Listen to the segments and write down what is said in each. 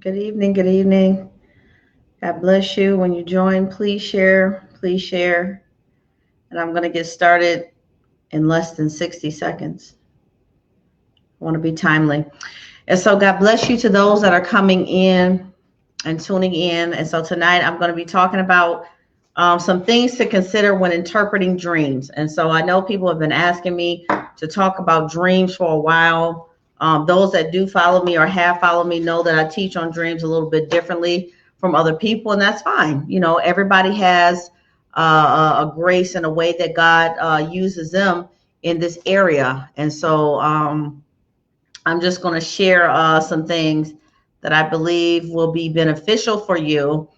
Good evening. Good evening. God bless you. When you join, please share. Please share. And I'm going to get started in less than 60 seconds. I want to be timely. And so, God bless you to those that are coming in and tuning in. And so, tonight I'm going to be talking about some things to consider when interpreting dreams. And so, I know people have been asking me to talk about dreams for a while. Those that do follow me or have followed me know that I teach on dreams a little bit differently from other people, and that's fine. Everybody has a grace and a way that God uses them in this area. And so I'm just going to share some things that I believe will be beneficial for you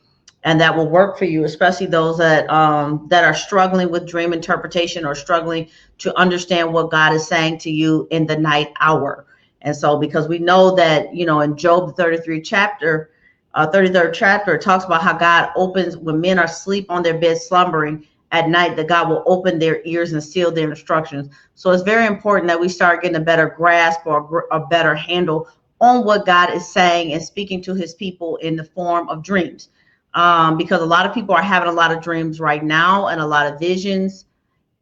and that will work for you, especially those that are struggling with dream interpretation or struggling to understand what God is saying to you in the night hour. And so, because we know that, in Job, the 33rd chapter, it talks about how God opens when men are asleep on their bed slumbering at night, that God will open their ears and seal their instructions. So it's very important that we start getting a better grasp or a better handle on what God is saying and speaking to his people in the form of dreams. Because a lot of people are having a lot of dreams right now and a lot of visions.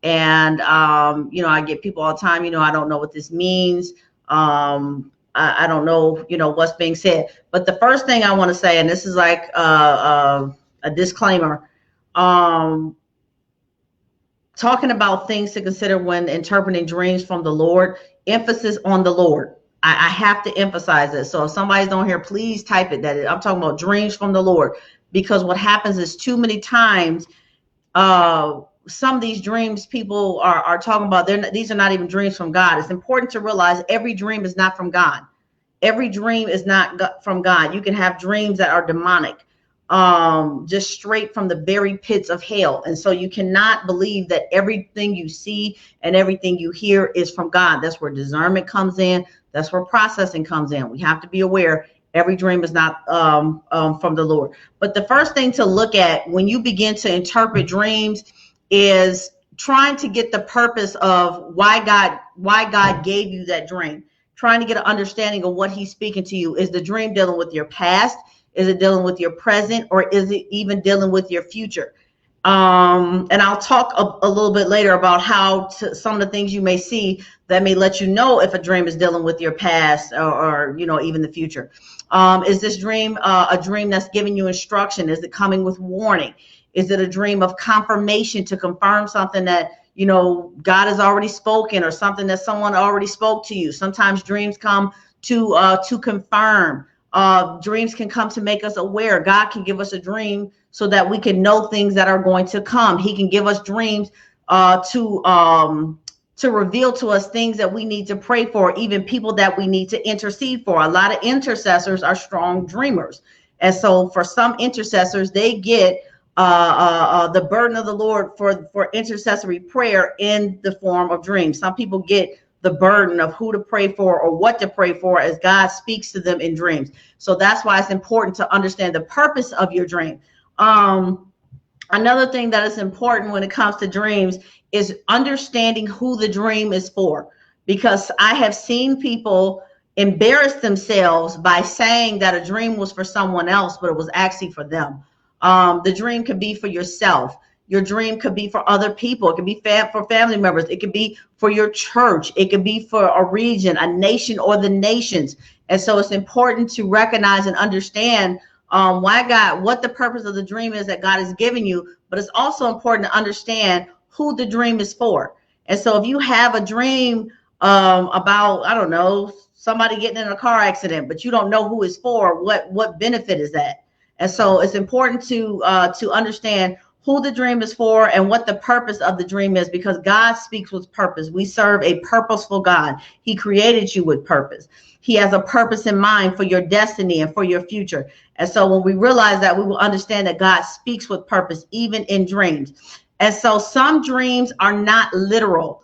And, I get people all the time, I don't know what this means. I don't know, what's being said. But the first thing I want to say, and this is like a disclaimer, talking about things to consider when interpreting dreams from the Lord, emphasis on the Lord. I have to emphasize this. So if somebody's on here, please type it that I'm talking about dreams from the Lord, because what happens is too many times, some of these dreams people are talking about, these are not even dreams from God. It's important to realize every dream is not from God. Every dream is not from God. You can have dreams that are demonic, just straight from the very pits of hell. And so you cannot believe that everything you see and everything you hear is from God. That's where discernment comes in. That's where processing comes in. We have to be aware every dream is not from the Lord. But the first thing to look at when you begin to interpret dreams is trying to get the purpose of why God gave you that dream. Trying to get an understanding of what he's speaking to you. Is the dream dealing with your past? Is it dealing with your present? Or is it even dealing with your future? And I'll talk a little bit later about how some of the things you may see that may let you know if a dream is dealing with your past or even the future. Is this dream a dream that's giving you instruction? Is it coming with warning? Is it a dream of confirmation to confirm something that God has already spoken, or something that someone already spoke to you? Sometimes dreams come to confirm. Dreams can come to make us aware. God can give us a dream so that we can know things that are going to come. He can give us dreams to reveal to us things that we need to pray for, even people that we need to intercede for. A lot of intercessors are strong dreamers. And so for some intercessors, they get the burden of the Lord for intercessory prayer in the form of dreams. Some people get the burden of who to pray for or what to pray for as God speaks to them in dreams. So that's why it's important to understand the purpose of your dream. Another thing that is important when it comes to dreams is understanding who the dream is for, because I have seen people embarrass themselves by saying that a dream was for someone else, but it was actually for them. The dream could be for yourself. Your dream could be for other people. It could be for family members. It could be for your church. It could be for a region, a nation, or the nations. And so it's important to recognize and understand what the purpose of the dream is that God has given you. But it's also important to understand who the dream is for. And so if you have a dream about, I don't know, somebody getting in a car accident, but you don't know who it's for, what benefit is that? And so it's important to understand who the dream is for and what the purpose of the dream is, because God speaks with purpose. We serve a purposeful God. He created you with purpose. He has a purpose in mind for your destiny and for your future. And so when we realize that, we will understand that God speaks with purpose, even in dreams. And so some dreams are not literal.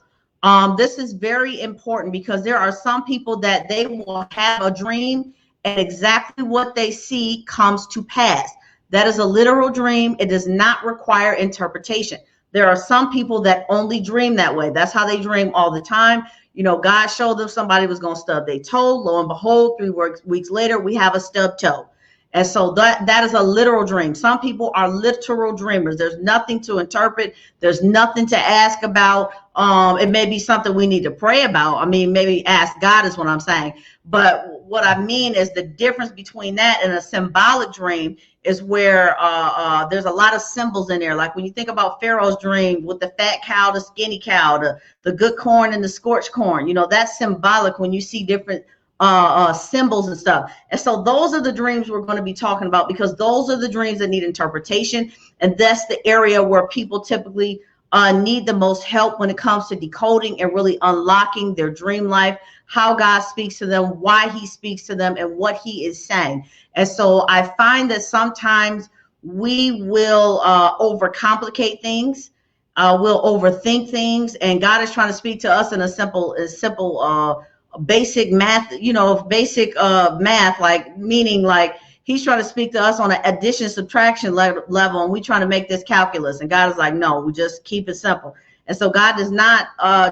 This is very important, because there are some people that they will have a dream and exactly what they see comes to pass. That is a literal dream. It does not require interpretation. There are some people that only dream that way. That's how they dream all the time. God showed them somebody was going to stub their toe. Lo and behold, 3 weeks later, we have a stub toe. And so that is a literal dream. Some people are literal dreamers. There's nothing to interpret. There's nothing to ask about. It may be something we need to pray about. I mean, maybe ask God is what I'm saying. But what I mean is the difference between that and a symbolic dream is where there's a lot of symbols in there. Like when you think about Pharaoh's dream with the fat cow, the skinny cow, the good corn and the scorched corn, that's symbolic when you see different symbols and stuff. And so those are the dreams we're going to be talking about, because those are the dreams that need interpretation. And that's the area where people typically need the most help when it comes to decoding and really unlocking their dream life, how God speaks to them, why he speaks to them, and what he is saying. And so I find that sometimes we will overcomplicate things. We'll overthink things, and God is trying to speak to us in a simple basic math, basic math, like meaning like he's trying to speak to us on an addition subtraction level, and we trying to make this calculus, and God is like, no, we just keep it simple. And so God does not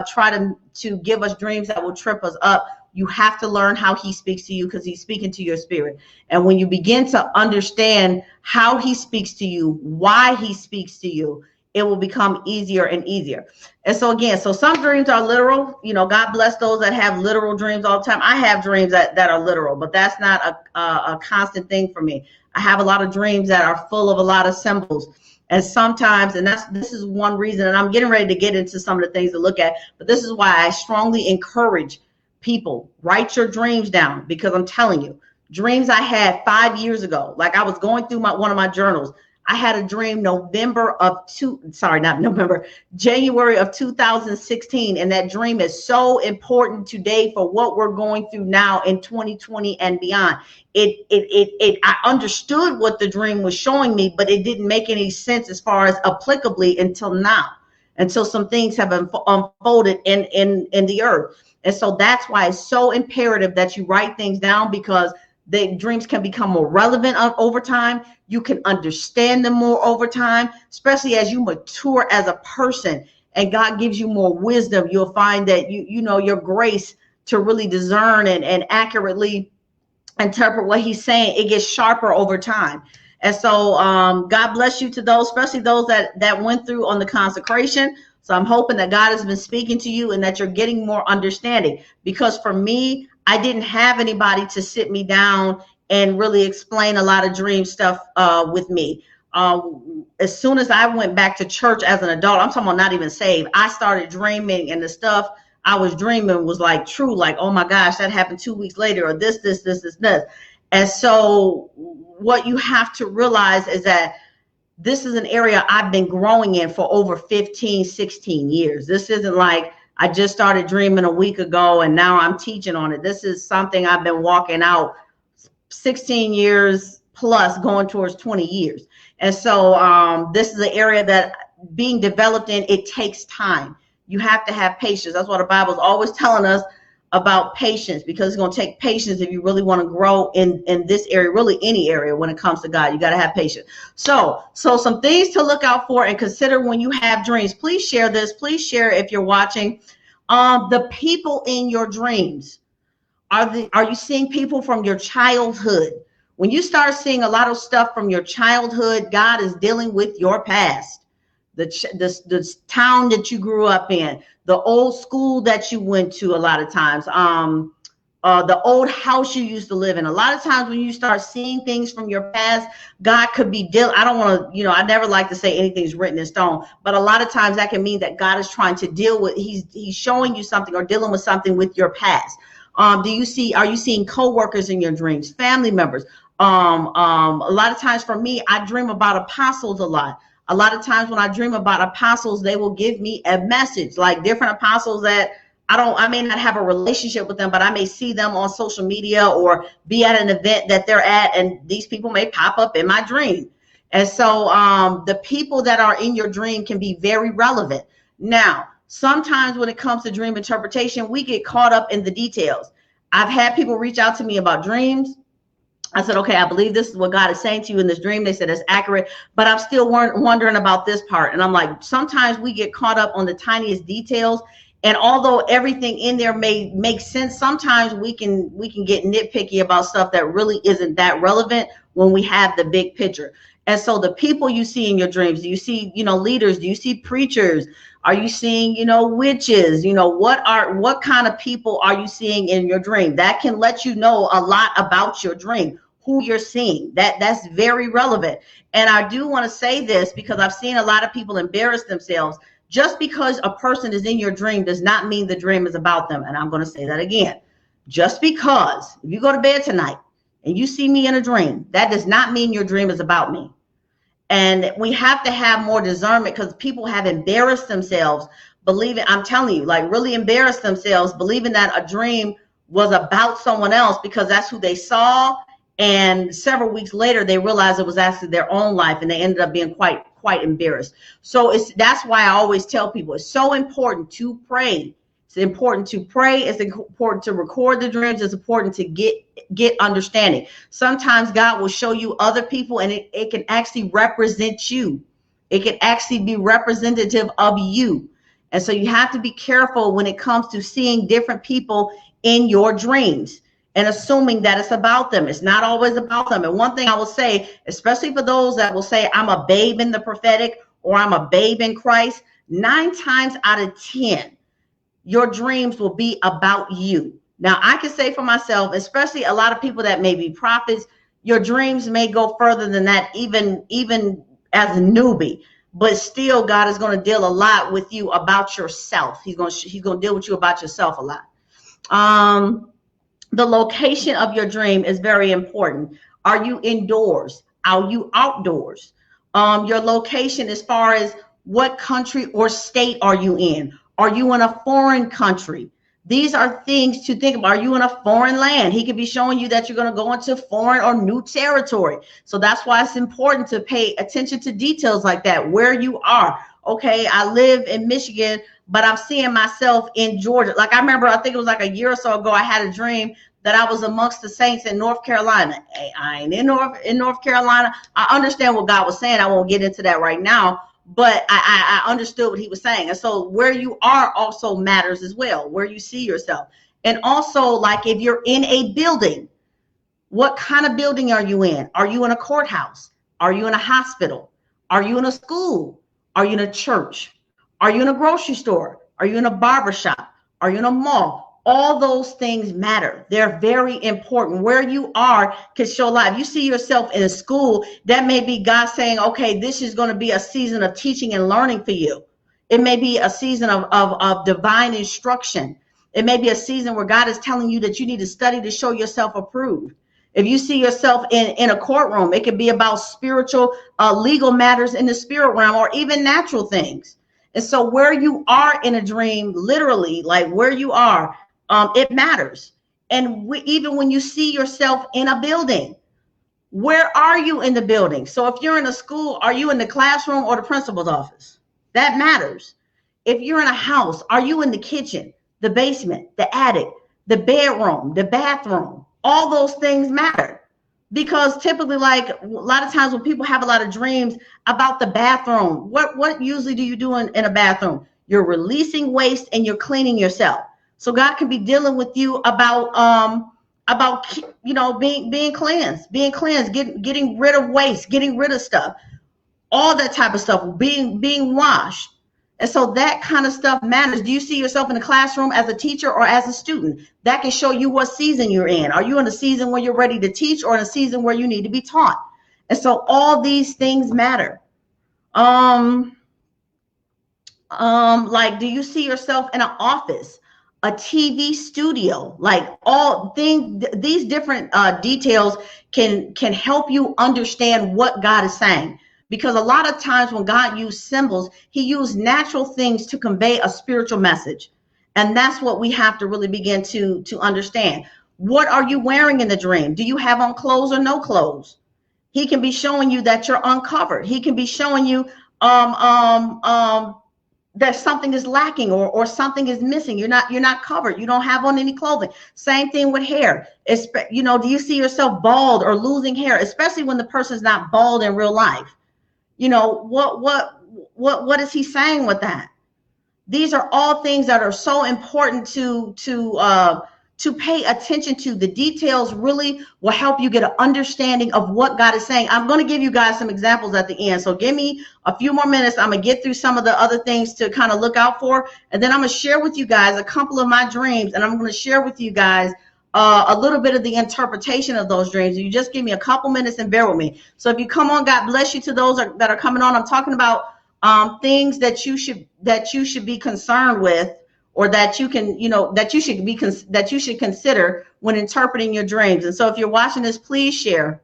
try to give us dreams that will trip us up. You have to learn how he speaks to you, because he's speaking to your spirit. And when you begin to understand how he speaks to you, why he speaks to you, it will become easier and easier. And so again, some dreams are literal. God bless those that have literal dreams all the time. I have dreams that are literal, but that's not a constant thing for me. I have a lot of dreams that are full of a lot of symbols. And sometimes, and this is one reason, and I'm getting ready to get into some of the things to look at, but this is why I strongly encourage people, write your dreams down, because I'm telling you, dreams I had 5 years ago, like I was going through one of my journals. I had a dream January of 2016. And that dream is so important today for what we're going through now in 2020 and beyond. I understood what the dream was showing me, but it didn't make any sense as far as applicably until now, until some things have unfolded in the earth. And so that's why it's so imperative that you write things down, because the dreams can become more relevant over time. You can understand them more over time, especially as you mature as a person and God gives you more wisdom. You'll find that your grace to really discern and accurately interpret what he's saying, it gets sharper over time. And so God bless you to those, especially those that went through on the consecration. So I'm hoping that God has been speaking to you and that you're getting more understanding, because for me, I didn't have anybody to sit me down and really explain a lot of dream stuff with me. As soon as I went back to church as an adult, I'm talking about not even saved, I started dreaming, and the stuff I was dreaming was like true, like, oh my gosh, that happened 2 weeks later, or this. And so what you have to realize is that this is an area I've been growing in for over 15, 16 years. This isn't like I just started dreaming a week ago and now I'm teaching on it. This is something I've been walking out 16 years plus, going towards 20 years. And so this is an area that being developed in, it takes time. You have to have patience. That's what the Bible is always telling us about patience, because it's going to take patience if you really want to grow in this area, really any area when it comes to God. You got to have patience. So some things to look out for and consider when you have dreams. Please share this. Please share if you're watching. The people in your dreams, are you seeing people from your childhood? When you start seeing a lot of stuff from your childhood, God is dealing with your past. The town that you grew up in, the old school that you went to a lot of times, the old house you used to live in. A lot of times when you start seeing things from your past, God could be I don't want to, I never like to say anything's written in stone, but a lot of times that can mean that God is trying to deal with, he's showing you something or dealing with something with your past. Are you seeing coworkers in your dreams, family members? A lot of times for me, I dream about apostles a lot. A lot of times when I dream about apostles, they will give me a message, like different apostles that I may not have a relationship with them, but I may see them on social media or be at an event that they're at, and these people may pop up in my dream. And so the people that are in your dream can be very relevant. Now, sometimes when it comes to dream interpretation, we get caught up in the details. I've had people reach out to me about dreams. I said, okay, I believe this is what God is saying to you in this dream. They said it's accurate, but I'm still wondering about this part. And I'm like, sometimes we get caught up on the tiniest details, And although everything in there may make sense, sometimes we can get nitpicky about stuff that really isn't that relevant when we have the big picture. And so the people you see in your dreams, do you see, leaders? Do you see preachers? Are you seeing, witches? What kind of people are you seeing in your dream? That can let you know a lot about your dream, who you're seeing. That's very relevant. And I do want to say this because I've seen a lot of people embarrass themselves. Just because a person is in your dream does not mean the dream is about them. And I'm going to say that again. Just because if you go to bed tonight and you see me in a dream, that does not mean your dream is about me. And we have to have more discernment because people have embarrassed themselves believing, I'm telling you, like really embarrassed themselves believing that a dream was about someone else because that's who they saw. And several weeks later, they realized it was actually their own life, and they ended up being quite embarrassed. So that's why I always tell people it's so important to pray. It's important to pray. It's important to record the dreams. It's important to get understanding. Sometimes God will show you other people, and it can actually represent you. It can actually be representative of you. And so you have to be careful when it comes to seeing different people in your dreams and assuming that it's about them. It's not always about them. And one thing I will say, especially for those that will say, I'm a babe in the prophetic or I'm a babe in Christ, 9 times out of 10, your dreams will be about you. Now, I can say for myself, especially a lot of people that may be prophets, your dreams may go further than that, even as a newbie. But still, God is going to deal a lot with you about yourself. He's going to deal with you about yourself a lot. The location of your dream is very important. Are you indoors? Are you outdoors? Your location as far as what country or state are you in? Are you in a foreign country? These are things to think about. Are you in a foreign land? He could be showing you that you're going to go into foreign or new territory. So that's why it's important to pay attention to details like that, where you are. Okay, I live in Michigan, but I'm seeing myself in Georgia. Like I remember, I think it was like a year or so ago, I had a dream that I was amongst the saints in North Carolina. Hey, I ain't in North Carolina. I understand what God was saying. I won't get into that right now, but I understood what he was saying. And so where you are also matters as well, where you see yourself. And also, like if you're in a building, what kind of building are you in? Are you in a courthouse? Are you in a hospital? Are you in a school? Are you in a church? Are you in a grocery store? Are you in a barbershop? Are you in a mall? All those things matter. They're very important. Where you are can show a lot. If you see yourself in a school, that may be God saying, okay, this is going to be a season of teaching and learning for you. It may be a season of divine instruction. It may be a season where God is telling you that you need to study to show yourself approved. If you see yourself in a courtroom, it could be about spiritual, legal matters in the spirit realm or even natural things. And so where you are in a dream, literally, like where you are, it matters. And even when you see yourself in a building, where are you in the building? So if you're in a school, are you in the classroom or the principal's office? That matters. If you're in a house, are you in the kitchen, the basement, the attic, the bedroom, the bathroom? All those things matter. Because typically, like a lot of times when people have a lot of dreams about the bathroom, what usually do you do in a bathroom? You're releasing waste and you're cleaning yourself. So God can be dealing with you about being cleansed, getting rid of waste, getting rid of stuff, all that type of stuff, being washed. And so that kind of stuff matters. Do you see yourself in the classroom as a teacher or as a student? That can show you what season you're in. Are you in a season where you're ready to teach or in a season where you need to be taught? And so all these things matter. Like, do you see yourself in an office, a TV studio? Like all things, these different details can help you understand what God is saying. Because a lot of times when God used symbols, he used natural things to convey a spiritual message. And that's what we have to really begin to understand. What are you wearing in the dream? Do you have on clothes or no clothes? He can be showing you that you're uncovered. He can be showing you that something is lacking or something is missing. You're not covered. You don't have on any clothing. Same thing with hair. Do you see yourself bald or losing hair, especially when the person's not bald in real life? What is he saying with that? These are all things that are so important to pay attention to. The details really will help you get an understanding of what God is saying. I'm going to give you guys some examples at the end. So give me a few more minutes. I'm going to get through some of the other things to kind of look out for. And then I'm going to share with you guys a couple of my dreams. And I'm going to share with you guys a little bit of the interpretation of those dreams. You just give me a couple minutes and bear with me. So if you come on, God bless you to those that are coming on. I'm talking about things that you should be concerned with, or that you can, that you should consider when interpreting your dreams. And so if you're watching this, please share.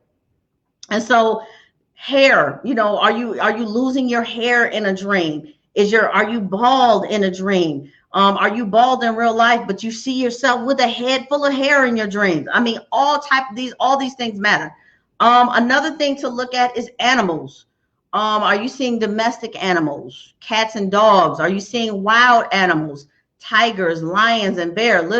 And so hair, are you losing your hair in a dream? Are you bald in a dream? Are you bald in real life, but you see yourself with a head full of hair in your dreams? I mean, all these things matter. Another thing to look at is animals. Are you seeing domestic animals, cats and dogs? Are you seeing wild animals, tigers, lions, and bears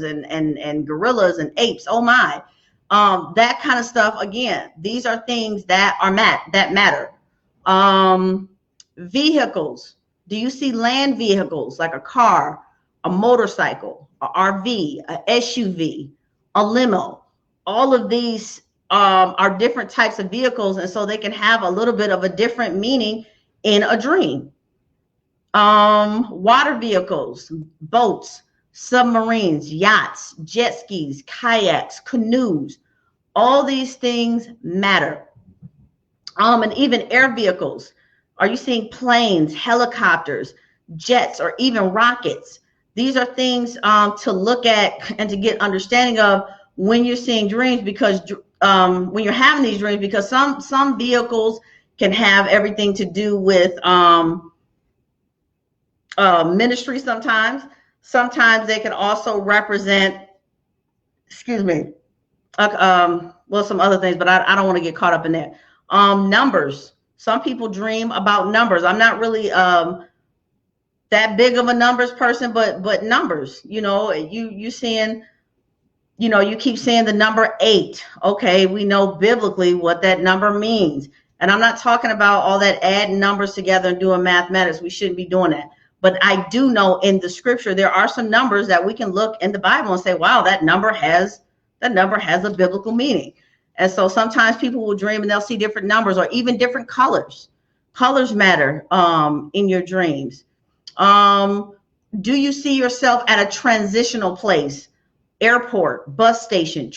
and gorillas and apes? Oh my, that kind of stuff. Again, these are things that matter. Vehicles. Do you see land vehicles like a car, a motorcycle, a RV, a SUV, a limo? All of these are different types of vehicles, and so they can have a little bit of a different meaning in a dream. Water vehicles, boats, submarines, yachts, jet skis, kayaks, canoes, all these things matter. And even air vehicles. Are you seeing planes, helicopters, jets, or even rockets? These are things to look at and to get understanding of when you're seeing dreams, because when you're having these dreams, because some vehicles can have everything to do with ministry. Sometimes they can also represent, some other things, but I don't want to get caught up in that. Numbers. Some people dream about numbers. I'm not really that big of a numbers person, but numbers, you seeing, you keep saying the number 8. Okay, we know biblically what that number means. And I'm not talking about all that adding numbers together and doing mathematics. We shouldn't be doing that. But I do know in the scripture, there are some numbers that we can look in the Bible and say, wow, that number has a biblical meaning. And so sometimes people will dream and they'll see different numbers or even different colors. Colors matter in your dreams. Do you see yourself at a transitional place? Airport, bus station,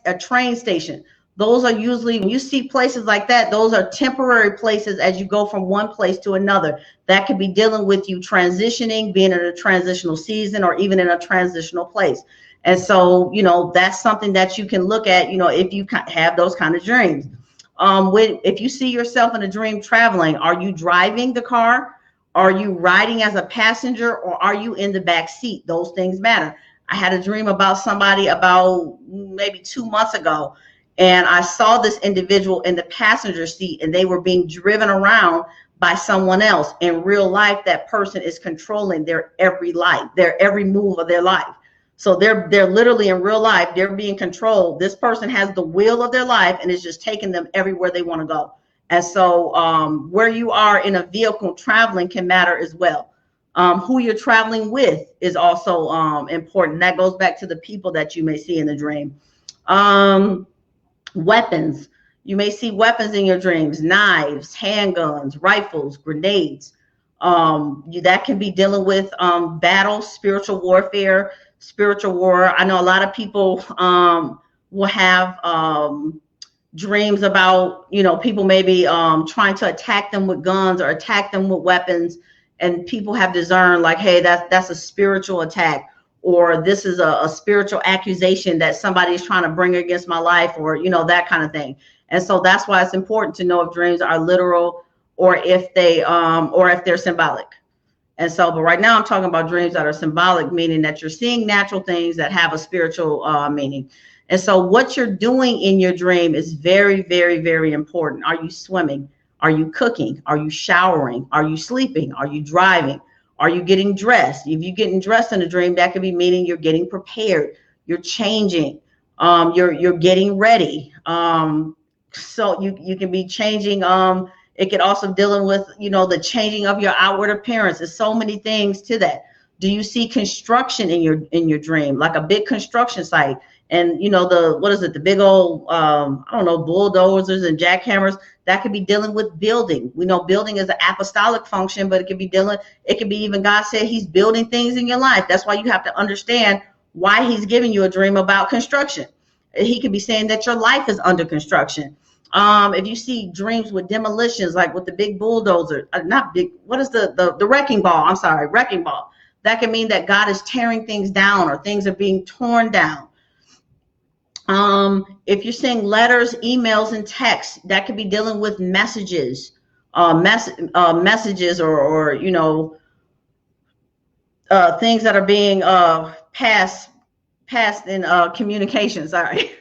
a train station. Those are usually, when you see places like that, those are temporary places as you go from one place to another. That could be dealing with you transitioning, being in a transitional season, or even in a transitional place. And so, that's something that you can look at, if you have those kind of dreams. If you see yourself in a dream traveling, are you driving the car? Are you riding as a passenger, or are you in the back seat? Those things matter. I had a dream about somebody about maybe 2 months ago, and I saw this individual in the passenger seat, and they were being driven around by someone else. In real life, that person is controlling their every move of their life. So they're literally in real life, they're being controlled. This person has the will of their life and is just taking them everywhere they want to go. And so where you are in a vehicle traveling can matter as well. Who you're traveling with is also important. That goes back to the people that you may see in the dream. Weapons. You may see weapons in your dreams: knives, handguns, rifles, grenades. That can be dealing with battle, spiritual warfare, spiritual war. I know a lot of people will have dreams about, people maybe trying to attack them with guns or attack them with weapons, and people have discerned like, hey, that's a spiritual attack, or this is a spiritual accusation that somebody is trying to bring against my life, or that kind of thing. And so that's why it's important to know if dreams are literal or if they're symbolic. And so, but right now I'm talking about dreams that are symbolic, meaning that you're seeing natural things that have a spiritual meaning. And so what you're doing in your dream is very, very, very important. Are you swimming? Are you cooking? Are you showering? Are you sleeping? Are you driving? Are you getting dressed? If you're getting dressed in a dream, that could be meaning you're getting prepared, you're changing, you're getting ready. So you can be changing It could also dealing with, the changing of your outward appearance. There's so many things to that. Do you see construction in your dream, like a big construction site? And the big old bulldozers and jackhammers that could be dealing with building. We know building is an apostolic function, but it could be even God said he's building things in your life. That's why you have to understand why he's giving you a dream about construction. He could be saying that your life is under construction. If you see dreams with demolitions, like with the big bulldozer, not big, what is the wrecking ball? I'm sorry, wrecking ball. That can mean that God is tearing things down or things are being torn down. If you're seeing letters, emails, and texts, that could be dealing with messages, messages or things that are being passed in communication. Sorry.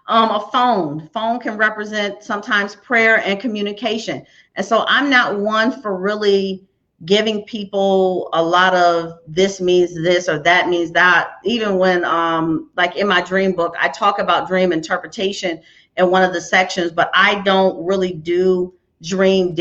A phone can represent sometimes prayer and communication. And so I'm not one for really giving people a lot of this means this or that means that. Even when like in my dream book, I talk about dream interpretation in one of the sections, but I don't really do dream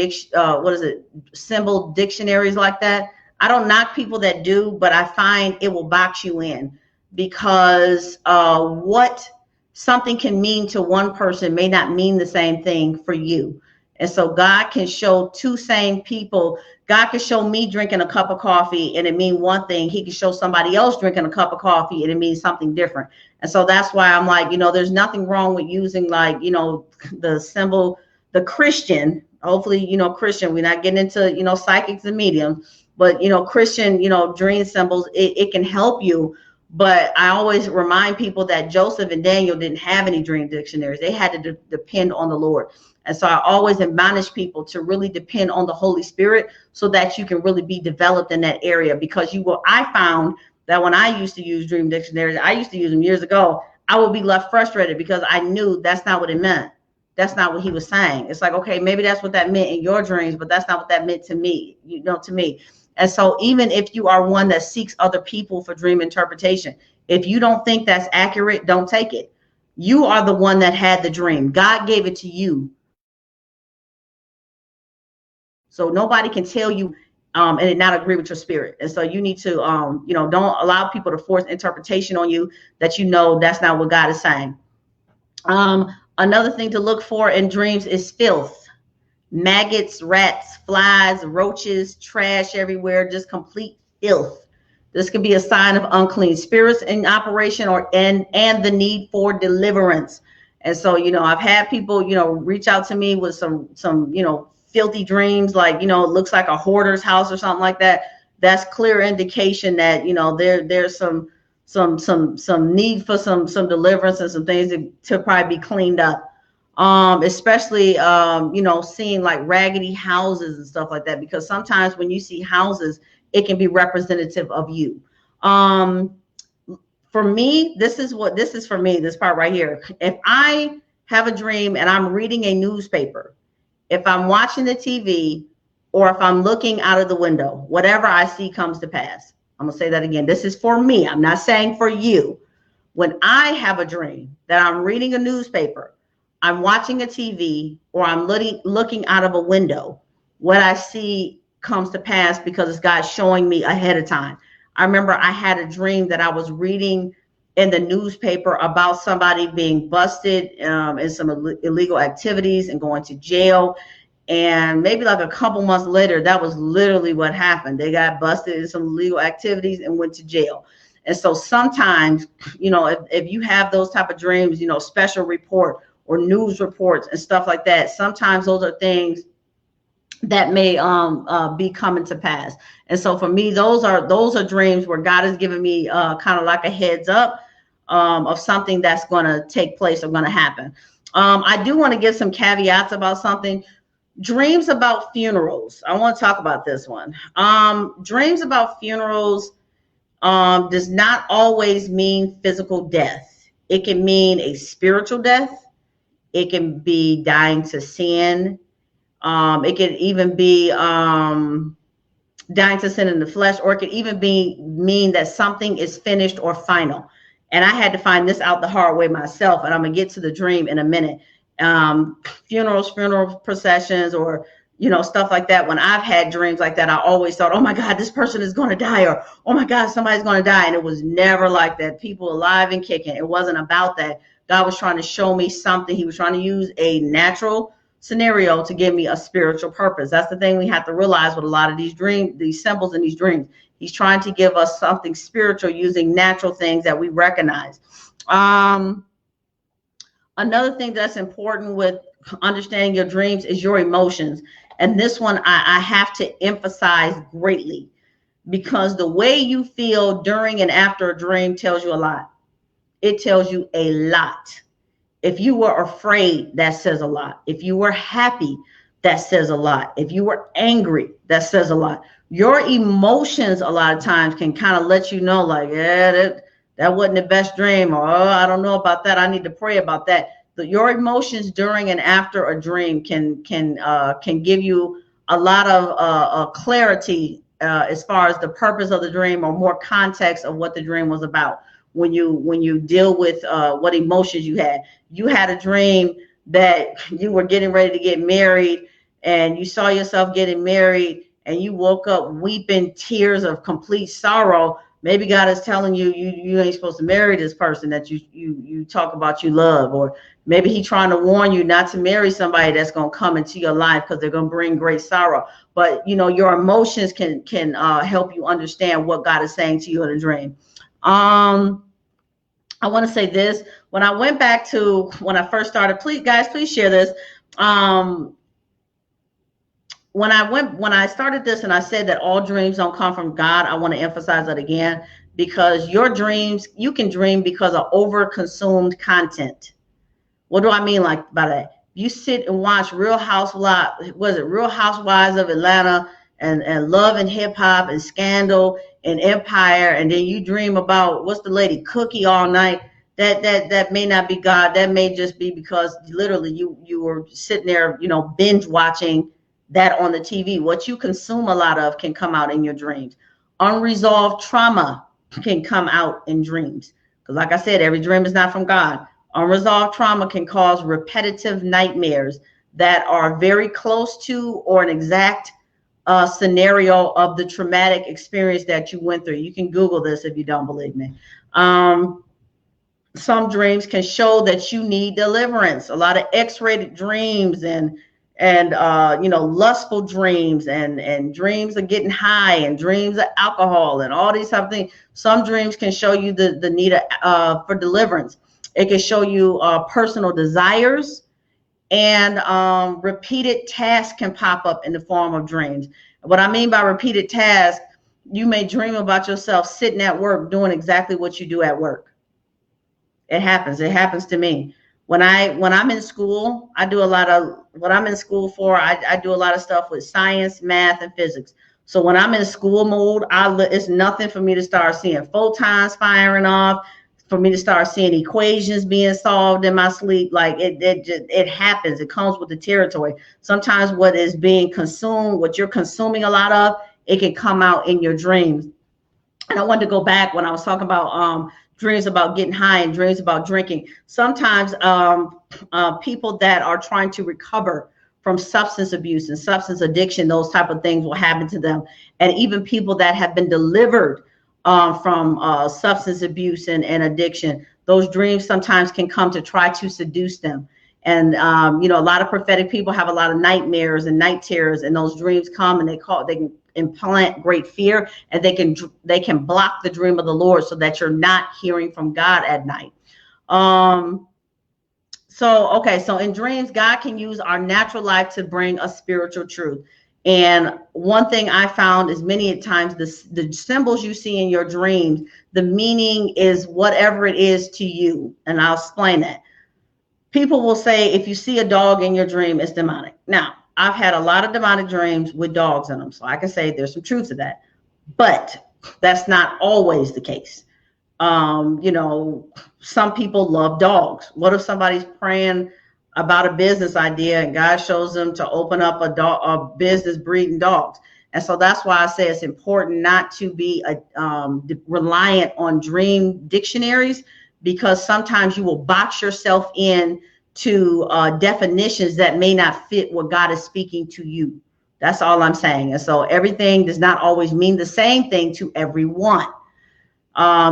symbol dictionaries like that. I don't knock people that do, but I find it will box you in, because what something can mean to one person may not mean the same thing for you. And so God can show two same people. God can show me drinking a cup of coffee and it mean one thing. He can show somebody else drinking a cup of coffee and it means something different. And so that's why I'm like, there's nothing wrong with using the symbol, the Christian, hopefully, Christian, we're not getting into, psychics and mediums, but, Christian, dream symbols, it can help you. But I always remind people that Joseph and Daniel didn't have any dream dictionaries. They had to depend on the Lord. And so I always admonish people to really depend on the Holy Spirit so that you can really be developed in that area. Because I found that when I used to use dream dictionaries, I used to use them years ago, I would be left frustrated because I knew that's not what it meant. That's not what he was saying. It's like, okay, maybe that's what that meant in your dreams, but that's not what that meant to me, to me. And so even if you are one that seeks other people for dream interpretation, if you don't think that's accurate, don't take it. You are the one that had the dream. God gave it to you. So nobody can tell you and it not agree with your spirit. And so you need to, don't allow people to force interpretation on you that that's not what God is saying. Another thing to look for in dreams is filth. Maggots, rats, flies, roaches, trash everywhere, just complete filth. This could be a sign of unclean spirits in operation and the need for deliverance. And so, I've had people, reach out to me with some filthy dreams, like, it looks like a hoarder's house or something like that. That's clear indication that, there's some need for some deliverance and some things to probably be cleaned up. Especially, seeing like raggedy houses and stuff like that, because sometimes when you see houses, it can be representative of you. For me, this is for me, this part right here. If I have a dream and I'm reading a newspaper, if I'm watching the TV, or if I'm looking out of the window, whatever I see comes to pass. I'm going to say that again. This is for me. I'm not saying for you. When I have a dream that I'm reading a newspaper, I'm watching a TV, or I'm looking out of a window, what I see comes to pass because it's God showing me ahead of time. I remember I had a dream that I was reading in the newspaper about somebody being busted in some illegal activities and going to jail. And maybe like a couple months later, that was literally what happened. They got busted in some illegal activities and went to jail. And so sometimes, if you have those type of dreams, special report or news reports and stuff like that, sometimes those are things that may be coming to pass. And so for me, those are dreams where God has given me kind of like a heads up of something that's going to take place or going to happen. I do want to give some caveats about something. Dreams about funerals. I want to talk about this one. Dreams about funerals does not always mean physical death. It can mean a spiritual death. It can be dying to sin. It could even be dying to sin in the flesh, or it could even mean that something is finished or final. And I had to find this out the hard way myself, and I'm gonna get to the dream in a minute. Funeral processions, or stuff like that. When I've had dreams like that, I always thought, oh my God, this person is going to die, or oh my God, somebody's going to die. And it was never like that. People alive and kicking. It wasn't about that. God was trying to show me something. He was trying to use a natural scenario to give me a spiritual purpose. That's the thing we have to realize with a lot of these dreams, these symbols and these dreams. He's trying to give us something spiritual using natural things that we recognize. Another thing that's important with understanding your dreams is your emotions. And this one I have to emphasize greatly, because the way you feel during and after a dream tells you a lot. It tells you a lot. If you were afraid, that says a lot. If you were happy, that says a lot. If you were angry, that says a lot. Your emotions a lot of times can kind of let you know, like, yeah, that wasn't the best dream, or oh, I don't know about that. I need to pray about that. Your emotions during and after a dream can give you a lot of clarity as far as the purpose of the dream, or more context of what the dream was about. When you deal with what emotions you had. You had a dream that you were getting ready to get married, and you saw yourself getting married, and you woke up weeping tears of complete sorrow. Maybe God is telling you you ain't supposed to marry this person that you talk about you love, or maybe He's trying to warn you not to marry somebody that's going to come into your life because they're going to bring great sorrow. But your emotions can help you understand what God is saying to you in a dream. I want to say this. When I went back to when I first started, please share this. When I started this and I said that all dreams don't come from God, I want to emphasize that again, because your dreams, you can dream because of over-consumed content. What do I mean by that? You sit and watch Real Housewives of Atlanta and Love and Hip Hop and Scandal and Empire, and then you dream about what's the lady Cookie all night. That may not be God. That may just be because literally you were sitting there, binge watching that on the TV. What you consume a lot of can come out in your dreams. Unresolved trauma can come out in dreams, because like I said, every dream is not from God. Unresolved trauma can cause repetitive nightmares that are very close to or an exact scenario of the traumatic experience that you went through. You can Google this if you don't believe me. Some dreams can show that you need deliverance. A lot of X-rated dreams and lustful dreams and dreams of getting high and dreams of alcohol and all these type of things. Some dreams can show you the need for deliverance. It can show you personal desires, and repeated tasks can pop up in the form of dreams. What I mean by repeated tasks, you may dream about yourself sitting at work doing exactly what you do at work. It happens. It happens to me. When I'm in school, I do a lot of what I'm in school for. I do a lot of stuff with science, math, and physics. So when I'm in school mode, it's nothing for me to start seeing photons firing off, for me to start seeing equations being solved in my sleep. Like it happens. It comes with the territory. Sometimes what is being consumed, what you're consuming a lot of, it can come out in your dreams. And I wanted to go back when I was talking about dreams about getting high and dreams about drinking. Sometimes people that are trying to recover from substance abuse and substance addiction, those type of things will happen to them. And even people that have been delivered from substance abuse and addiction, those dreams sometimes can come to try to seduce them. And a lot of prophetic people have a lot of nightmares and night terrors, and those dreams come and they can implant great fear, and they can block the dream of the Lord so that you're not hearing from God at night. So in dreams, God can use our natural life to bring a spiritual truth. And one thing I found is many times the symbols you see in your dreams, the meaning is whatever it is to you. And I'll explain that. People will say, if you see a dog in your dream, it's demonic. Now, I've had a lot of demonic dreams with dogs in them, so I can say there's some truth to that. But that's not always the case. Some people love dogs. What if somebody's praying about a business idea and God shows them to open up a business breeding dogs? And so that's why I say it's important not to be reliant on dream dictionaries, because sometimes you will box yourself in to definitions that may not fit what God is speaking to you. That's all I'm saying. And so everything does not always mean the same thing to everyone.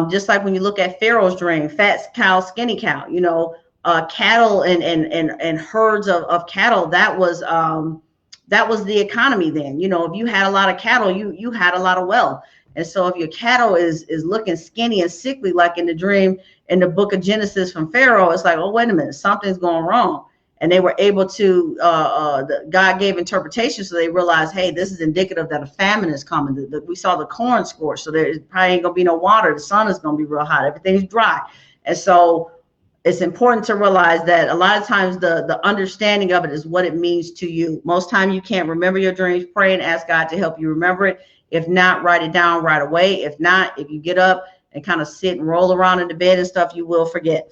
Just like when you look at Pharaoh's dream, fat cow, skinny cow, cattle and herds of cattle, that was the economy then. If you had a lot of cattle, you had a lot of wealth. And so if your cattle is looking skinny and sickly, like in the dream in the book of Genesis from Pharaoh, it's like, oh, wait a minute, something's going wrong. And they were able to, God gave interpretation, so they realized, hey, this is indicative that a famine is coming. We saw the corn scorched, so there probably ain't going to be no water. The sun is going to be real hot. Everything's dry. And so it's important to realize that a lot of times the understanding of it is what it means to you. Most time you can't remember your dreams. Pray and ask God to help you remember it. If not, write it down right away. If not, if you get up and kind of sit and roll around in the bed and stuff, you will forget.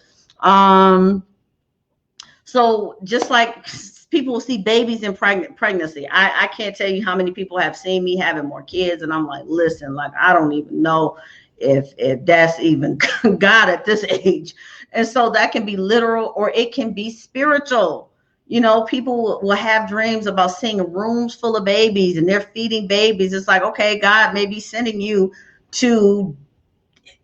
So just like people will see babies in pregnancy, I can't tell you how many people have seen me having more kids, and I'm like, listen, like, I don't even know if that's even God at this age. And so that can be literal or it can be spiritual. People will have dreams about seeing rooms full of babies and they're feeding babies. It's like, okay, God may be sending you to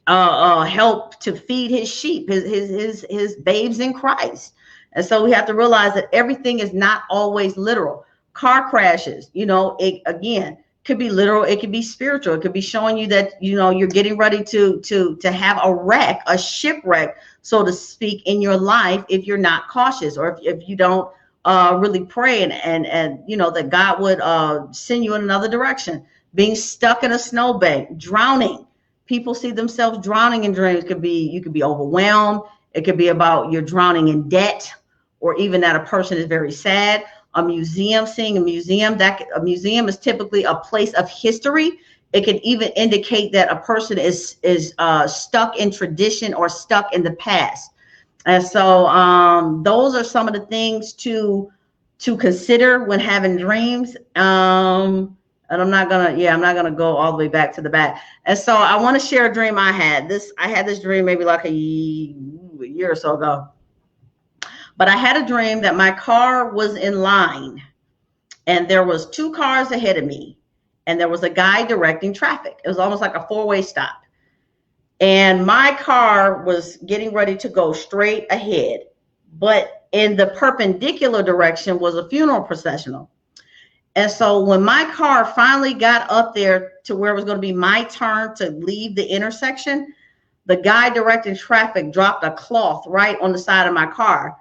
help to feed his sheep, his babes in Christ. And so we have to realize that everything is not always literal. Car crashes, it again could be literal, it could be spiritual. It could be showing you that you're getting ready to have a wreck, a shipwreck, so to speak, in your life if you're not cautious, or if you don't really pray and that God would send you in another direction. Being stuck in a snowbank, drowning. People see themselves drowning in dreams. You could be overwhelmed. It could be about you're drowning in debt, or even that a person is very sad. Seeing a museum, a museum is typically a place of history. It can even indicate that a person is stuck in tradition or stuck in the past. And so those are some of the things to consider when having dreams. And I'm not gonna go all the way back to the back. And so I want to share a dream I had. I had this dream maybe like a year or so ago. But I had a dream that my car was in line and there was two cars ahead of me and there was a guy directing traffic. It was almost like a four-way stop. And my car was getting ready to go straight ahead, but in the perpendicular direction was a funeral processional. And so when my car finally got up there to where it was going to be my turn to leave the intersection, the guy directing traffic dropped a cloth right on the side of my car.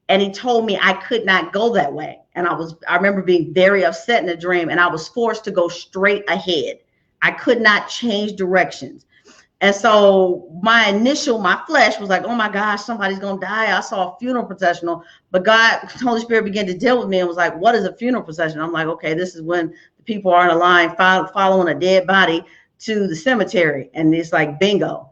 And he told me I could not go that way. And I remember being very upset in the dream, and I was forced to go straight ahead. I could not change directions. And so my flesh was like, oh my gosh, somebody's going to die. I saw a funeral processional, but Holy Spirit began to deal with me and was like, what is a funeral procession? I'm like, okay, this is when the people are in a line following a dead body to the cemetery. And it's like, bingo.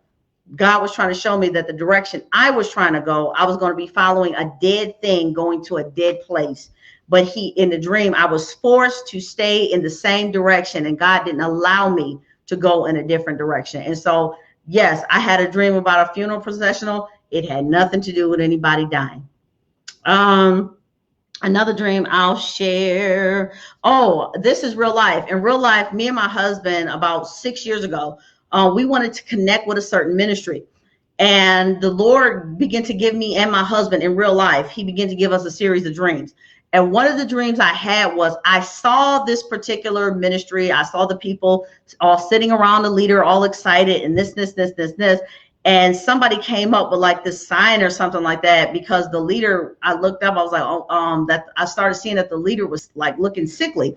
God was trying to show me that the direction I was trying to go, I was going to be following a dead thing going to a dead place. But in the dream, I was forced to stay in the same direction, and God didn't allow me to go in a different direction. And so, yes, I had a dream about a funeral processional. It had nothing to do with anybody dying. Another dream I'll share. Oh, this is real life. In real life, me and my husband about 6 years ago, we wanted to connect with a certain ministry. And the Lord began to give me and my husband in real life, he began to give us a series of dreams. And one of the dreams I had was I saw this particular ministry. I saw the people all sitting around the leader, all excited, and this. And somebody came up with like this sign or something like that, because the leader, I looked up, I was like, that I started seeing that the leader was like looking sickly.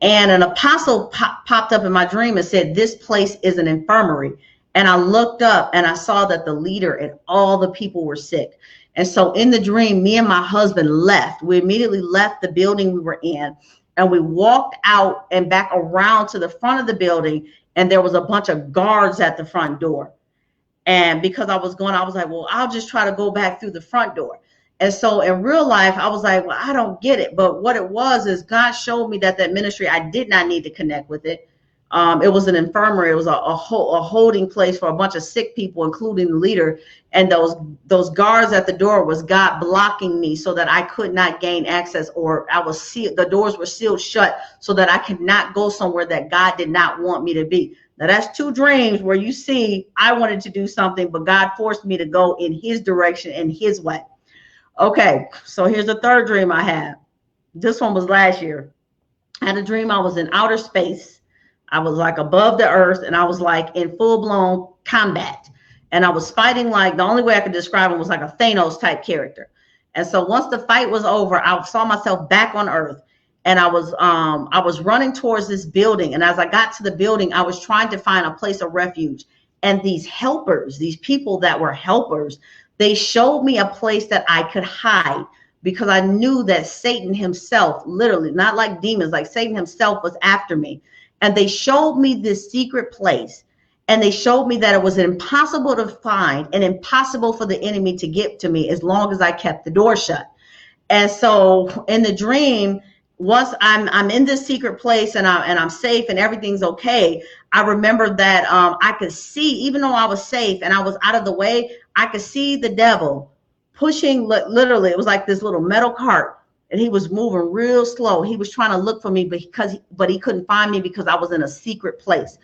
And an apostle popped up in my dream and said, this place is an infirmary. And I looked up and I saw that the leader and all the people were sick. And so in the dream, me and my husband left. We immediately left the building we were in, and we walked out and back around to the front of the building. And there was a bunch of guards at the front door. And because I was like, well, I'll just try to go back through the front door. And so in real life, I was like, well, I don't get it. But what it was is God showed me that ministry, I did not need to connect with it. It was an infirmary. It was a holding place for a bunch of sick people, including the leader. And those guards at the door was God blocking me so that I could not gain access, or I was sealed. The doors were sealed shut so that I could not go somewhere that God did not want me to be. Now that's two dreams where you see I wanted to do something, but God forced me to go in his direction and his way. Okay, so here's the third dream I had. This one was last year. I had a dream I was in outer space. I was like above the earth, and I was like in full-blown combat. And I was fighting, like the only way I could describe it was like a Thanos type character. And so once the fight was over, I saw myself back on earth, and I was running towards this building. And as I got to the building, I was trying to find a place of refuge. And these helpers, these people that were helpers, they showed me a place that I could hide, because I knew that Satan himself, literally, not like demons, like Satan himself was after me. And they showed me this secret place, and they showed me that it was impossible to find and impossible for the enemy to get to me as long as I kept the door shut. And so in the dream, once I'm in this secret place and I'm safe and everything's okay, I remember that I could see, even though I was safe and I was out of the way, I could see the devil pushing, literally, it was like this little metal cart, and he was moving real slow. He was trying to look for me but he couldn't find me because I was in a secret place.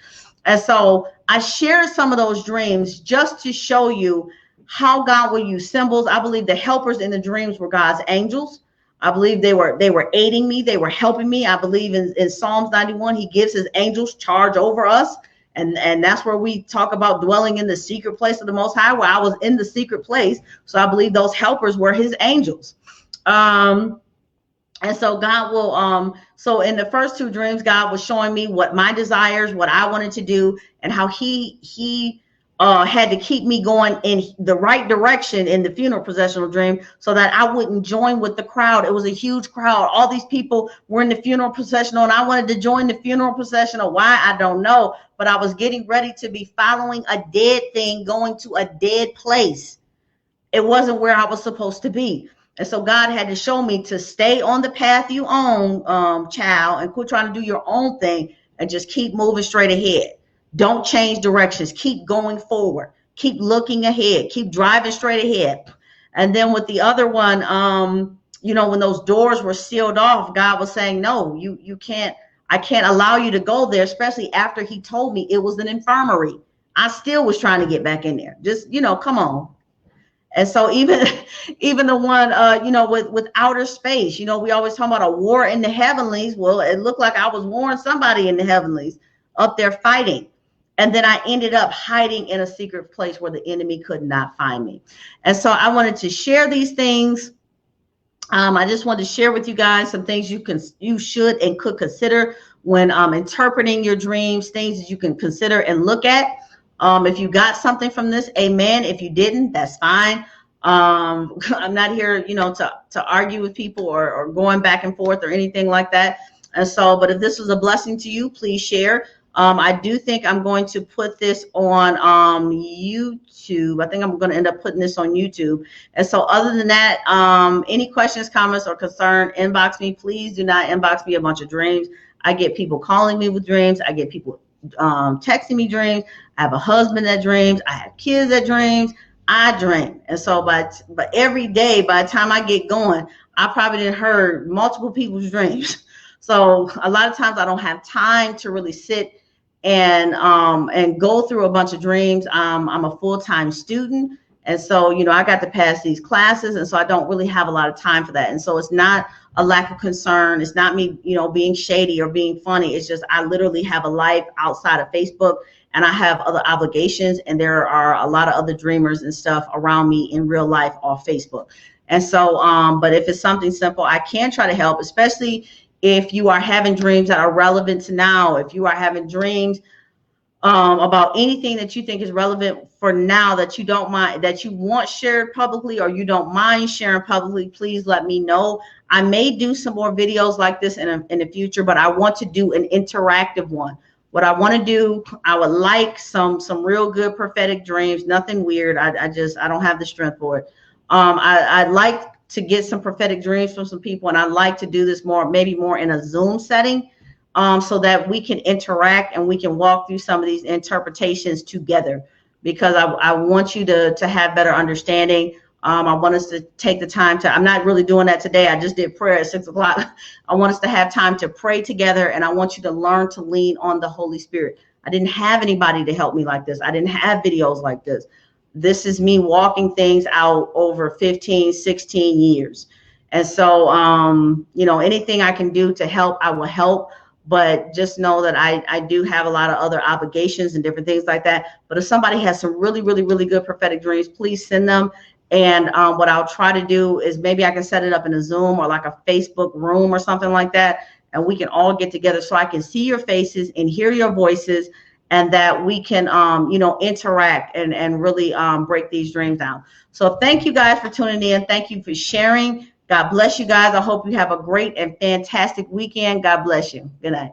And so I shared some of those dreams just to show you how God will use symbols. I believe the helpers in the dreams were God's angels. I believe they were aiding me. They were helping me. I believe in Psalms 91, he gives his angels charge over us. And that's where we talk about dwelling in the secret place of the Most High, where I was in the secret place. So I believe those helpers were his angels. And so God will, so in the first two dreams, God was showing me what my desires, what I wanted to do, and how he had to keep me going in the right direction in the funeral processional dream so that I wouldn't join with the crowd. It was a huge crowd. All these people were in the funeral processional, and I wanted to join the funeral processional. Why? I don't know. But I was getting ready to be following a dead thing, going to a dead place. It wasn't where I was supposed to be. And so God had to show me to stay on the path you own, child, and quit trying to do your own thing and just keep moving straight ahead. Don't change directions. Keep going forward. Keep looking ahead. Keep driving straight ahead. And then with the other one, when those doors were sealed off, God was saying, no, you can't. I can't allow you to go there, especially after he told me it was an infirmary. I still was trying to get back in there. Just, come on. And so even the one, with outer space, we always talk about a war in the heavenlies. Well, it looked like I was warring somebody in the heavenlies up there fighting. And then I ended up hiding in a secret place where the enemy could not find me. And so I wanted to share these things. I just wanted to share with you guys some things you should and could consider when interpreting your dreams, things that you can consider and look at. If you got something from this, amen. If you didn't, that's fine. I'm not here, to argue with people or going back and forth or anything like that. And so, but if this was a blessing to you, please share. I do think I'm going to put this on YouTube. I think I'm going to end up putting this on YouTube. And so other than that, any questions, comments, or concern, inbox me. Please do not inbox me a bunch of dreams. I get people calling me with dreams. I get people texting me dreams. I have a husband that dreams. I have kids that dreams. I dream. And so but every day, by the time I get going, I probably didn't heard multiple people's dreams. So a lot of times I don't have time to really sit and go through a bunch of dreams. I'm a full-time student. And so, I got to pass these classes. And so I don't really have a lot of time for that. And so it's not a lack of concern. It's not me, being shady or being funny. It's just, I literally have a life outside of Facebook, and I have other obligations. And there are a lot of other dreamers and stuff around me in real life off Facebook. And so, but if it's something simple, I can try to help, especially if you are having dreams that are relevant to now. If you are having dreams about anything that you think is relevant for now, that you don't mind, that you want shared publicly, or you don't mind sharing publicly, please let me know. I may do some more videos like this in the future, but I want to do an interactive one. What I want to do, I would like some real good prophetic dreams, nothing weird. I don't have the strength for it. I'd like to get some prophetic dreams from some people, and I'd like to do this maybe more in a Zoom setting. so that we can interact and we can walk through some of these interpretations together, because I want you to have better understanding. I want us to take the time to, I'm not really doing that today. I just did prayer at 6 o'clock. I want us to have time to pray together, and I want you to learn to lean on the Holy Spirit. I didn't have anybody to help me like this. I didn't have videos like this. This is me walking things out over 15, 16 years. And so, anything I can do to help, I will help. But just know that I do have a lot of other obligations and different things like that. But if somebody has some really, really, really good prophetic dreams, please send them. And what I'll try to do is maybe I can set it up in a Zoom or like a Facebook room or something like that. And we can all get together so I can see your faces and hear your voices, and that we can, interact and really break these dreams down. So thank you guys for tuning in. Thank you for sharing. God bless you guys. I hope you have a great and fantastic weekend. God bless you. Good night.